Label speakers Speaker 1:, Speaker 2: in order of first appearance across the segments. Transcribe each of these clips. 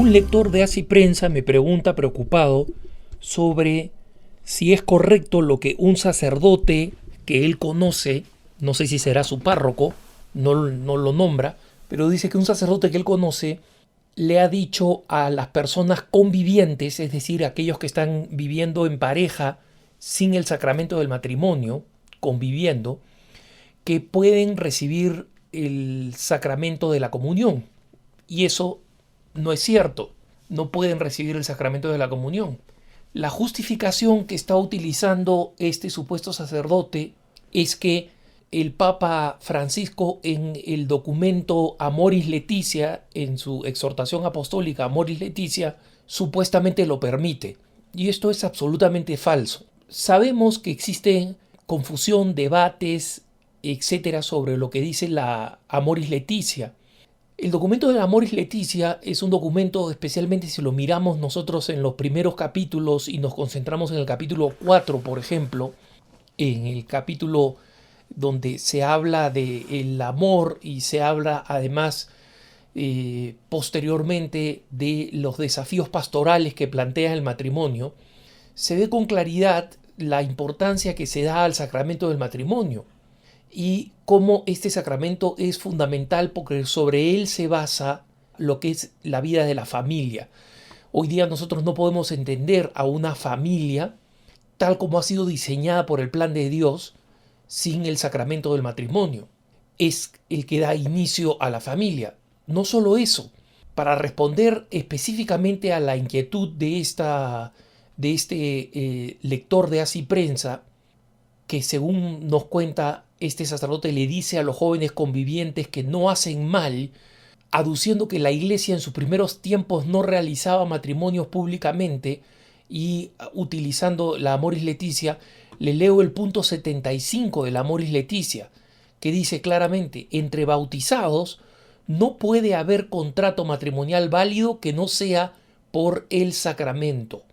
Speaker 1: Un lector de Así Prensa me pregunta preocupado sobre si es correcto lo que un sacerdote que él conoce, no sé si será su párroco, no lo nombra, pero dice que un sacerdote que él conoce le ha dicho a las personas convivientes, es decir, aquellos que están viviendo en pareja sin el sacramento del matrimonio, conviviendo, que pueden recibir el sacramento de la comunión. Y eso no es cierto. No pueden recibir el sacramento de la comunión. La justificación que está utilizando este supuesto sacerdote es que el Papa Francisco, en el documento Amoris Laetitia, en su exhortación apostólica Amoris Laetitia, supuestamente lo permite. Y esto es absolutamente falso. Sabemos que existe confusión, debates, etcétera, sobre lo que dice la Amoris Laetitia. El documento de la Amoris Laetitia es un documento, especialmente si lo miramos nosotros en los primeros capítulos y nos concentramos en el capítulo 4, por ejemplo, en el capítulo donde se habla del amor y se habla además posteriormente de los desafíos pastorales que plantea el matrimonio, se ve con claridad la importancia que se da al sacramento del matrimonio y cómo este sacramento es fundamental porque sobre él se basa lo que es la vida de la familia. Hoy día nosotros no podemos entender a una familia tal como ha sido diseñada por el plan de Dios sin el sacramento del matrimonio. Es el que da inicio a la familia. No solo eso, para responder específicamente a la inquietud de este lector de Así Prensa, que según nos cuenta este sacerdote le dice a los jóvenes convivientes que no hacen mal, aduciendo que la iglesia en sus primeros tiempos no realizaba matrimonios públicamente y utilizando la Amoris Laetitia, le leo el punto 75 de la Amoris Laetitia, que dice claramente, entre bautizados no puede haber contrato matrimonial válido que no sea por el sacramento.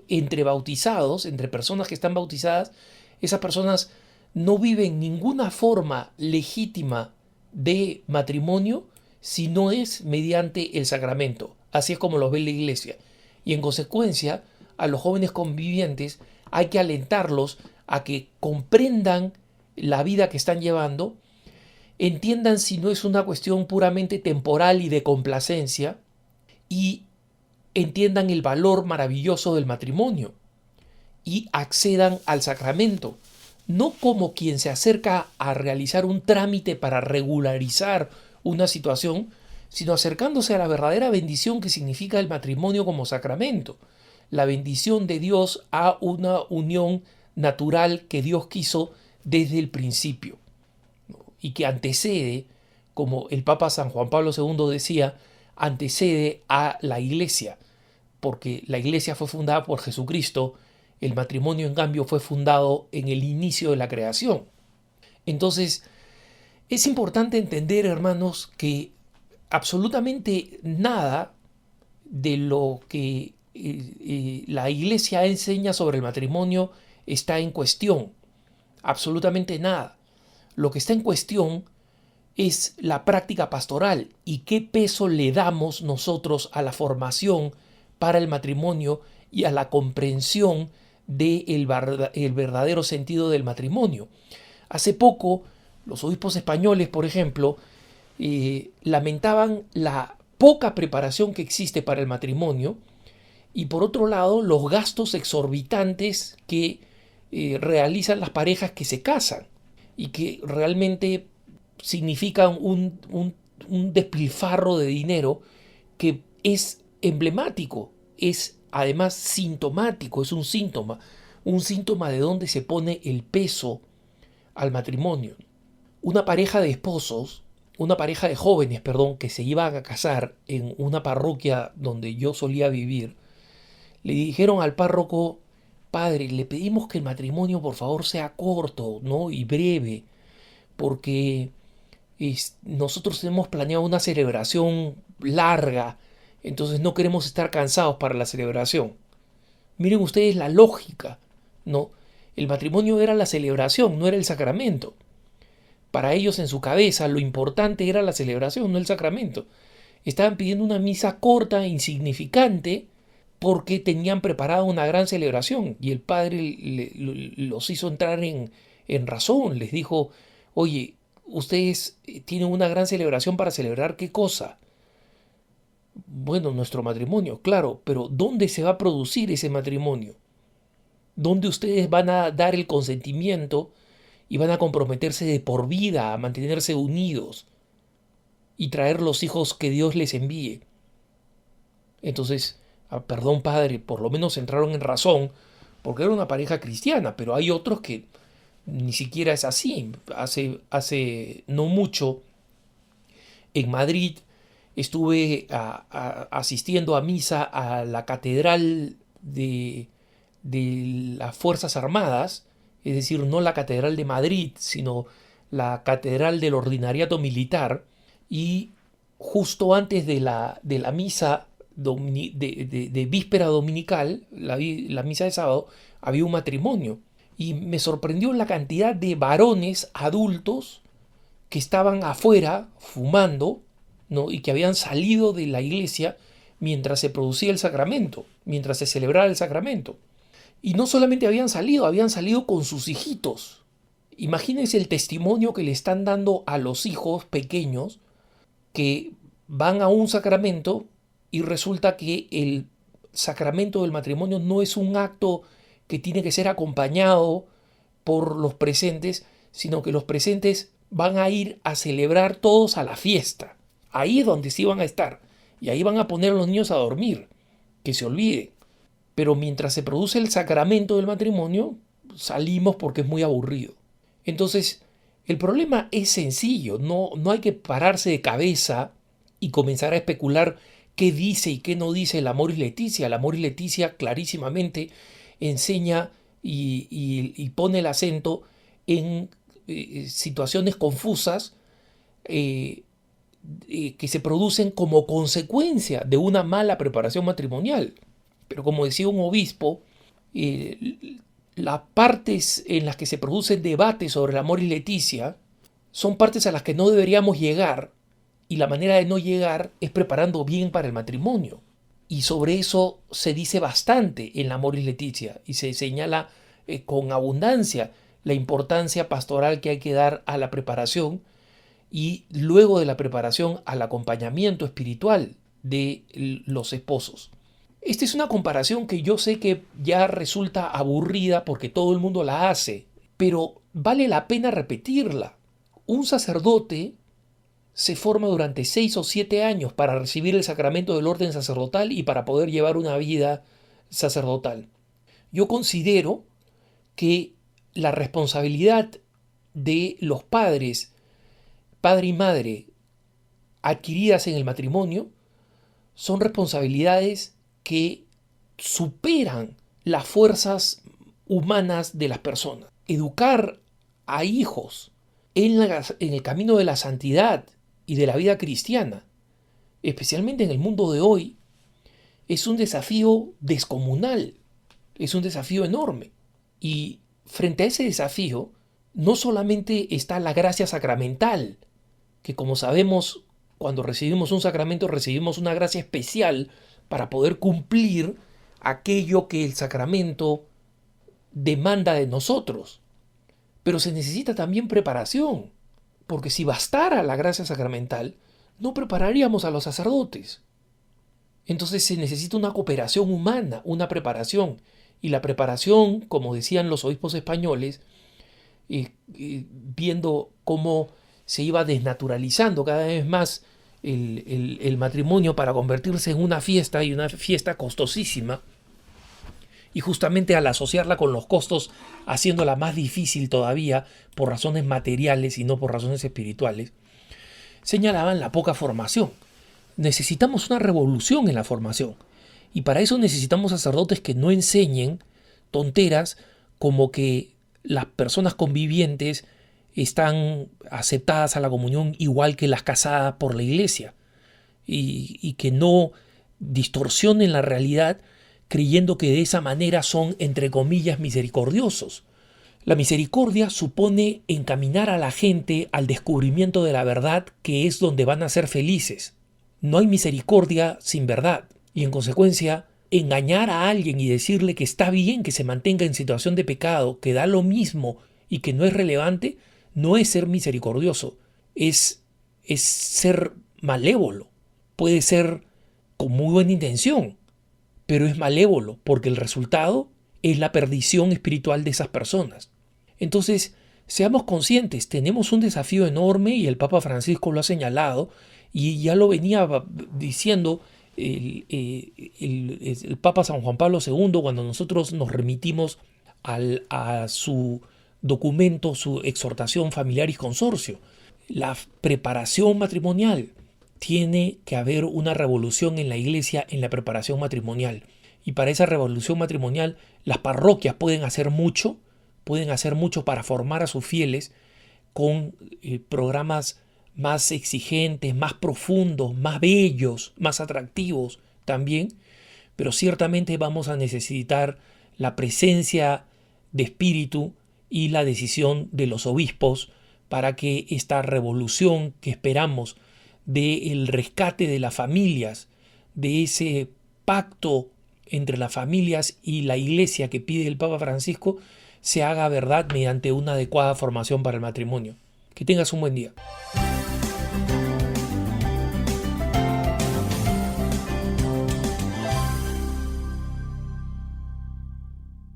Speaker 1: Entre bautizados, entre personas que están bautizadas, esas personas no viven ninguna forma legítima de matrimonio si no es mediante el sacramento. Así es como lo ve la iglesia. Y en consecuencia, a los jóvenes convivientes hay que alentarlos a que comprendan la vida que están llevando, entiendan si no es una cuestión puramente temporal y de complacencia, y entiendan el valor maravilloso del matrimonio y accedan al sacramento, no como quien se acerca a realizar un trámite para regularizar una situación, sino acercándose a la verdadera bendición que significa el matrimonio como sacramento, la bendición de Dios a una unión natural que Dios quiso desde el principio y que antecede, como el Papa San Juan Pablo II decía, antecede a la Iglesia, porque la Iglesia fue fundada por Jesucristo. El matrimonio, en cambio, fue fundado en el inicio de la creación. Entonces, es importante entender, hermanos, que absolutamente nada de lo que la Iglesia enseña sobre el matrimonio está en cuestión. Absolutamente nada. Lo que está en cuestión es la práctica pastoral y qué peso le damos nosotros a la formación para el matrimonio y a la comprensión del verdadero sentido del matrimonio. Hace poco, los obispos españoles, por ejemplo, lamentaban la poca preparación que existe para el matrimonio y, por otro lado, los gastos exorbitantes que realizan las parejas que se casan y que realmente significan un despilfarro de dinero que es emblemático, es además sintomático, es un síntoma de dónde se pone el peso al matrimonio. Una pareja de esposos, una pareja de jóvenes, que se iban a casar en una parroquia donde yo solía vivir, le dijeron al párroco: padre, le pedimos que el matrimonio por favor sea corto, ¿no? Y breve, porque nosotros hemos planeado una celebración larga, entonces no queremos estar cansados para la celebración. Miren ustedes la lógica, ¿no? El matrimonio era la celebración, no era el sacramento. Para ellos en su cabeza lo importante era la celebración, no el sacramento. estaban pidiendo una misa corta e insignificante porque tenían preparada una gran celebración y el padre los hizo entrar en razón, les dijo, oye, ustedes tienen una gran celebración para celebrar ¿qué cosa? Bueno, nuestro matrimonio, claro, pero ¿dónde se va a producir ese matrimonio? ¿Dónde ustedes van a dar el consentimiento y van a comprometerse de por vida a mantenerse unidos y traer los hijos que Dios les envíe? Entonces, perdón padre, por lo menos entraron en razón porque era una pareja cristiana, pero hay otros que ni siquiera es así. Hace no mucho en Madrid estuve asistiendo a misa a la catedral de las Fuerzas Armadas, es decir, no la catedral de Madrid, sino la catedral del Ordinariato Militar, y justo antes de la misa de víspera dominical, la misa de sábado, había un matrimonio. Y me sorprendió la cantidad de varones adultos que estaban afuera fumando, ¿no? Y que habían salido de la iglesia mientras se producía el sacramento, mientras se celebraba el sacramento. Y no solamente habían salido con sus hijitos. Imagínense el testimonio que le están dando a los hijos pequeños que van a un sacramento y resulta que el sacramento del matrimonio no es un acto que tiene que ser acompañado por los presentes, sino que los presentes van a ir a celebrar todos a la fiesta. Ahí es donde sí van a estar. Y ahí van a poner a los niños a dormir. Que se olviden. Pero mientras se produce el sacramento del matrimonio, salimos porque es muy aburrido. Entonces, el problema es sencillo. No hay que pararse de cabeza y comenzar a especular qué dice y qué no dice el Amoris Laetitia. El Amoris Laetitia clarísimamente enseña y pone el acento en situaciones confusas que se producen como consecuencia de una mala preparación matrimonial. Pero como decía un obispo, las partes en las que se producen debates sobre el Amoris Laetitia son partes a las que no deberíamos llegar, y la manera de no llegar es preparando bien para el matrimonio. Y sobre eso se dice bastante en la Amoris Laetitia y se señala con abundancia la importancia pastoral que hay que dar a la preparación y luego de la preparación al acompañamiento espiritual de los esposos. Esta es una comparación que yo sé que ya resulta aburrida porque todo el mundo la hace, pero vale la pena repetirla. Un sacerdote se forma durante 6 o 7 años para recibir el sacramento del orden sacerdotal y para poder llevar una vida sacerdotal. Yo considero que la responsabilidad de los padres, padre y madre, adquiridas en el matrimonio, son responsabilidades que superan las fuerzas humanas de las personas. Educar a hijos en el camino de la santidad y de la vida cristiana, especialmente en el mundo de hoy, es un desafío descomunal, es un desafío enorme. Y frente a ese desafío, no solamente está la gracia sacramental, que como sabemos, cuando recibimos un sacramento recibimos una gracia especial para poder cumplir aquello que el sacramento demanda de nosotros. Pero se necesita también preparación, porque si bastara la gracia sacramental, no prepararíamos a los sacerdotes. Entonces se necesita una cooperación humana, una preparación. Y la preparación, como decían los obispos españoles, viendo cómo se iba desnaturalizando cada vez más el matrimonio para convertirse en una fiesta, y una fiesta costosísima, y justamente al asociarla con los costos, haciéndola más difícil todavía por razones materiales y no por razones espirituales, señalaban la poca formación. Necesitamos una revolución en la formación, y para eso necesitamos sacerdotes que no enseñen tonteras como que las personas convivientes están aceptadas a la comunión igual que las casadas por la iglesia, y que no distorsionen la realidad creyendo que de esa manera son, entre comillas, misericordiosos. La misericordia supone encaminar a la gente al descubrimiento de la verdad, que es donde van a ser felices. No hay misericordia sin verdad. Y en consecuencia, engañar a alguien y decirle que está bien que se mantenga en situación de pecado, que da lo mismo y que no es relevante, no es ser misericordioso, es ser malévolo. Puede ser con muy buena intención, pero es malévolo porque el resultado es la perdición espiritual de esas personas. Entonces, seamos conscientes, tenemos un desafío enorme y el Papa Francisco lo ha señalado y ya lo venía diciendo el Papa San Juan Pablo II cuando nosotros nos remitimos a su documento, su exhortación familiar y consorcio. La preparación matrimonial. Tiene que haber una revolución en la iglesia en la preparación matrimonial. Y para esa revolución matrimonial las parroquias pueden hacer mucho para formar a sus fieles con programas más exigentes, más profundos, más bellos, más atractivos también, pero ciertamente vamos a necesitar la presencia de espíritu y la decisión de los obispos para que esta revolución que esperamos del rescate de las familias, de ese pacto entre las familias y la iglesia que pide el Papa Francisco, se haga verdad mediante una adecuada formación para el matrimonio. Que tengas un buen día.